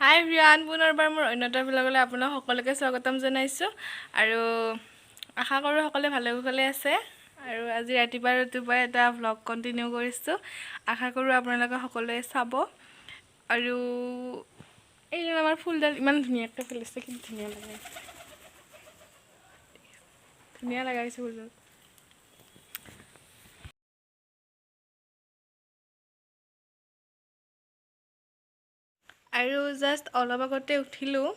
হাই everyone, পুনৰবাৰ মোৰ অন্যটা ভ্লগলৈ আপোনাক সকলোকে স্বাগতম জনাইছোঁ আৰু আশা কৰোঁ সকলোৱে ভালে কুশলে আছে আৰু আজি ৰাতিপুৱাই এটা ভ্লগ কণ্টিনিউ কৰিছোঁ। আশা কৰোঁ আপোনালোকে সকলোৱে চাব আৰু এই আমাৰ ফুলডাল ইমান ধুনীয়াকৈ ফুলিছে, কি ধুনীয়া লাগে, ধুনীয়া লগাইছে ফুলডাল। আৰু জাষ্ট অলপ আগতে উঠিলোঁ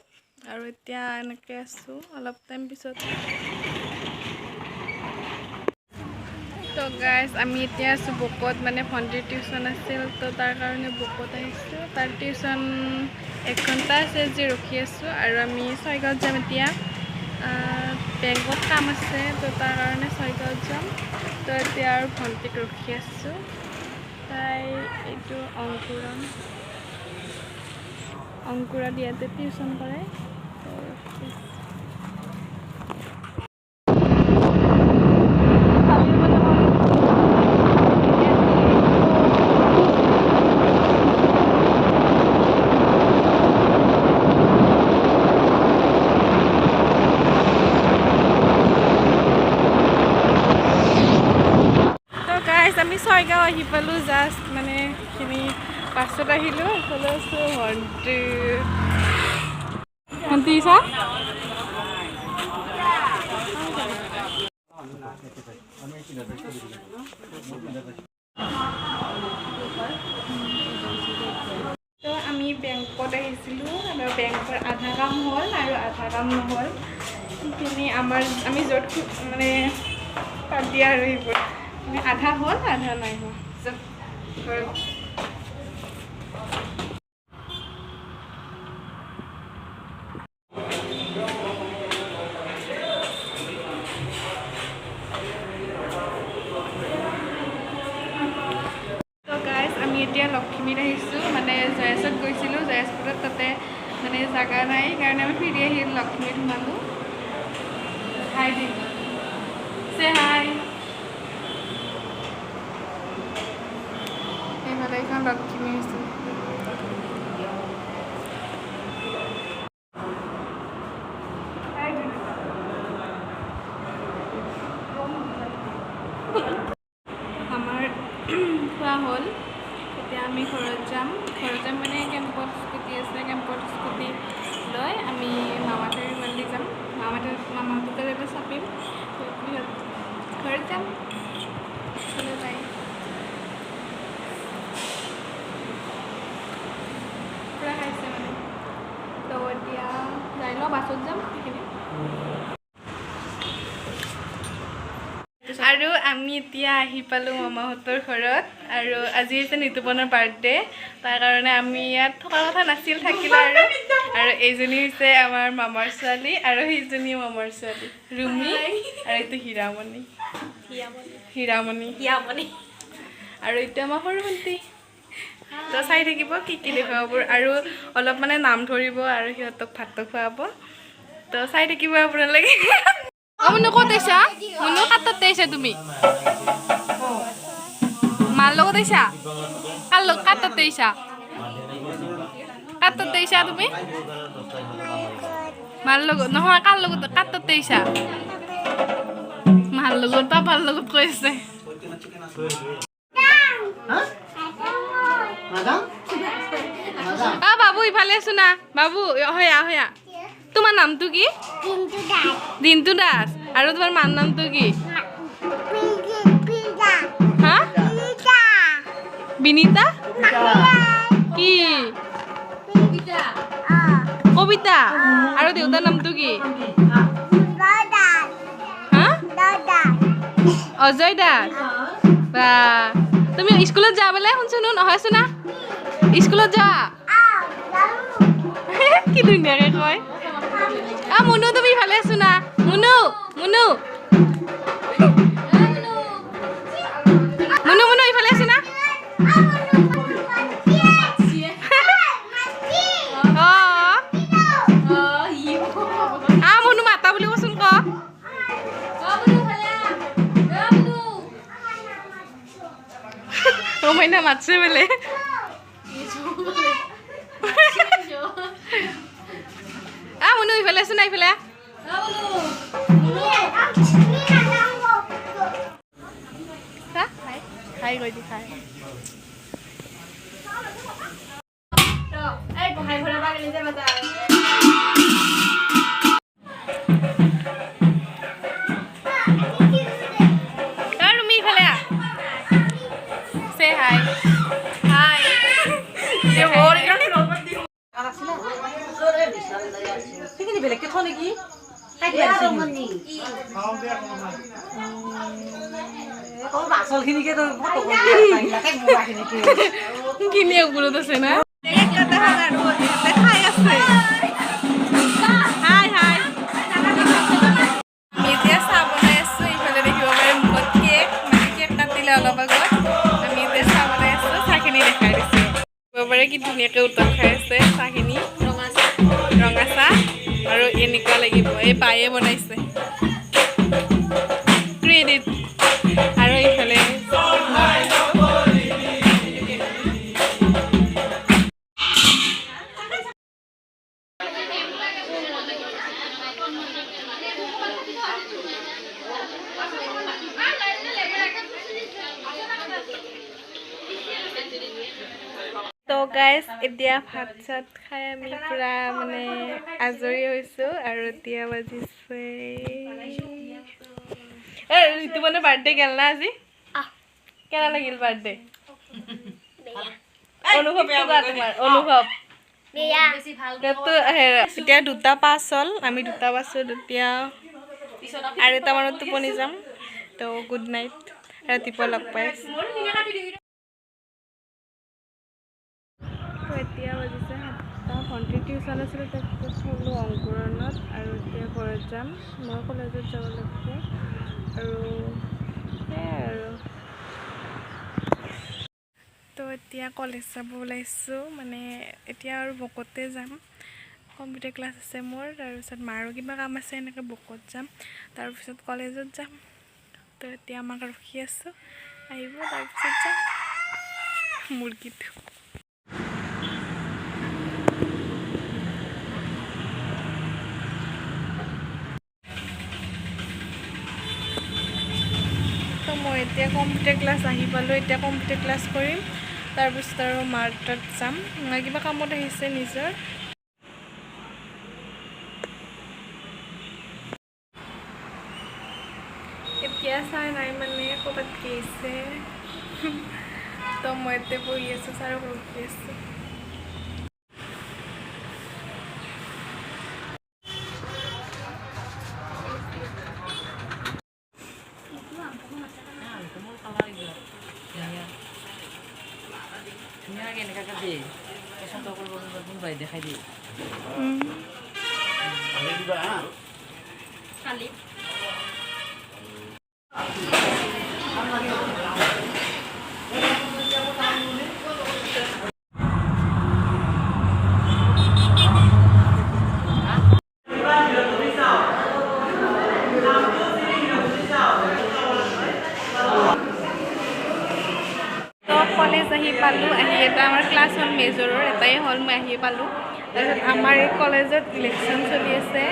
আৰু এতিয়া এনেকৈ আছোঁ অলপ টাইম পিছত। তো গাইজ আমি এতিয়া আছোঁ বকত, মানে ভণ্টিৰ টিউশ্যন আছিল, তো তাৰ কাৰণে বকত আহিছোঁ। তাৰ টিউশ্যন 1 ঘণ্টা আছে যি ৰখি আছোঁ আৰু আমি 6 গাঁৱত যাম এতিয়া। বেংকত কাম আছে, তো তাৰ কাৰণে 6 গাঁৱত যাম। তো এতিয়া আৰু ভণ্টিক ৰখি আছোঁ। তাই এইটো অংকুৰা দিয়াতে টিউশ্যন কৰে। আমি 6 গাঁও আহি পালোঁ, জাষ্ট মানে সেইখিনি বাছত আহিলোঁ। এইফালে আছোঁ ভণ্টি চা তো আমি বেংকত আহিছিলোঁ আৰু বেংকৰ আধা কাম হ'ল আৰু আধা কাম নহ'ল। সেইখিনি আমি য'ত মানে তাত দিয়া আৰু সেইবোৰ মানে আধা হ'ল আধা নাই হোৱা। আমি এতিয়া লখিমীত আহিছোঁ, মানে জয়াছত গৈছিলোঁ, জয়াছপুৰত তাতে মানে জাগা নাই কাৰণে আমি ফিৰি আহি লখিমীত সোমালোঁ। হাই দিম চে হাই। এইফালে এইখন লখিমী হৈছে। আমাৰ খোৱা হ'ল, এতিয়া আমি ঘৰত যাম মানে কেম্পত স্কুটি আছে, কেম্পত স্কুটি লৈ আমি মামাহঁতৰ ঘৰলৈ যাম। মামাহঁতৰ তাতে চাপিম, তাৰপিছত ঘৰত যাম। যাই পূৰা খাইছে মানে, তো এতিয়া যাই লওঁ, বাছত যাম সেইখিনি। আৰু আমি এতিয়া আহি পালোঁ মামাহঁতৰ ঘৰত আৰু আজি হৈছে নিতুপনৰ বাৰ্থডে, তাৰ কাৰণে আমি ইয়াত থকাৰ কথা নাছিল, থাকিলোঁ আৰু এইজনী হৈছে আমাৰ মামাৰ ছোৱালী আৰু সেইজনীও মামাৰ ছোৱালী, ৰুমি আৰু এইটো হীৰামণি আৰু এইটো আমাৰ সৰু ভণ্টি। তো চাই থাকিব কি দেখুৱাব আৰু অলপ মানে নাম ধৰিব আৰু সিহঁতক ভাতটো খুৱাব, তো চাই থাকিব আপোনালোকে। মুনু ক'ত আছা? মুনু কাটত আছা তুমি? মাৰ লগত আছা? কাটত আছা? কাটত আছা তুমি? মাৰ লগত নহয়, কাৰ লগত? কাটত আছা? মাৰ লগত, পাপাৰ লগত কৈ আছে। বাবু ইফালে আছো না, বাবু হয়া। তোমাৰ নামটো কি? দিন্তু দাস। আৰু তোমাৰ মাৰ নামটো কি? হা? বিনীতা? কি? কবিতা। আৰু দেউতাৰ নামটো কি? হা? অজয় দাস। বা তুমি স্কুলত যা বোলে, শুনছোনো নহয় চোনা, স্কুলত যা। কি ধুনীয়াকে কয়। মুনু তুমি ভালে আছো না? মুনু ইফালে আছো না? মুনু মাতা বুলি কচোন, ক। মাইনা মাতছে বোলে। ইফালে আছো না ইফালে খাই গৈ দি খাই Say hi. Hi. কি ধুনীয়াকৈ উতল খাই আছে চাহখিনি ৰঙা চাহ আৰু এনেকুৱা লাগিব এই বায়ে বনাইছে ক্ৰেডিট আৰু এইফালে তো গাইজ এতিয়া ভাত চাত খাই আমি পুৰা মানে আজৰি হৈছোঁ আৰু এতিয়া বাজিছে ঋতু মানে বাৰ্থডে গেল না আজি কেনে লাগিল বাৰ্থডে অনুভৱটো কোৱা তোমাৰ অনুভৱ এতিয়া 2টা 5 হ'ল আমি 2টা পাইছোঁ এতিয়া আৰু 1টা মানত টোপনি যাম তো গুড নাইট ৰাতিপুৱা লগ পাই আছোঁ এতিয়া বাজিছে 7টা ভণ্টিৰ টিউশ্যন আছিল তাত থ'লোঁ অংকুৰণত আৰু এতিয়া ঘৰত যাম মই কলেজত যাব লাগিব আৰু সেয়াই আৰু তো এতিয়া কলেজ যাব ওলাইছোঁ মানে এতিয়া আৰু বকতে যাম কম্পিউটাৰ ক্লাছ আছে মোৰ তাৰপিছত মাৰো কিবা কাম আছে এনেকৈ বকত যাম তাৰপিছত কলেজত যাম তো এতিয়া আমাক ৰখি আছোঁ আহিব তাৰপিছত যাম মুৰ্গীটো মই এতিয়া কম্পিউটাৰ ক্লাছ আহি পালোঁ এতিয়া কম্পিউটাৰ ক্লাছ কৰিম তাৰপিছত আৰু মাৰ তাত যাম কিবা কামত আহিছে নিজৰ এতিয়া চাই নাই মানে ক'ৰবাত গৈছে তো মই এতিয়া বহি আছোঁ ছাৰক ৰখি আছোঁ দেখাই দিয়ে কলেজ আহি পালোঁ আহি এটা আমাৰ ক্লাছ হ'ল মেজৰৰ এটাই হ'ল মই আহি পালোঁ তাৰপিছত আমাৰ এই কলেজত ইলেকশ্যন চলি আছে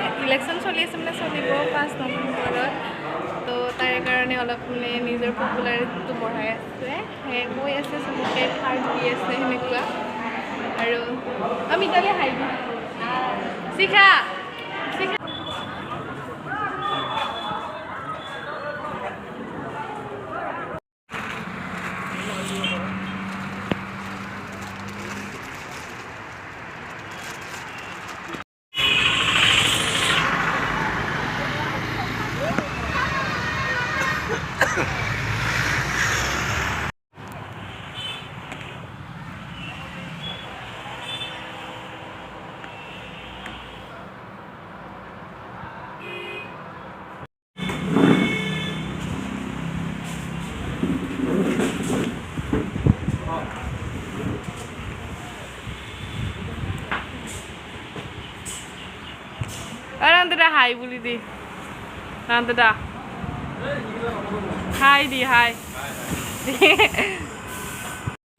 মানে চলিব 5 নৱেম্বৰত তো তাৰে কাৰণে অলপ মানে নিজৰ পপুলাৰিটিটো বঢ়াই আছে কৈ আছে চবকে খাৰ দি আছে সেনেকুৱা আৰু আমি তালৈ হাই শিখা শিখা Nanda hi buli di. Nanda hi di hi.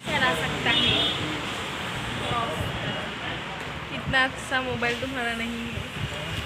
चला सकता है इतना अच्छा मोबाइल तुम्हारा नहीं है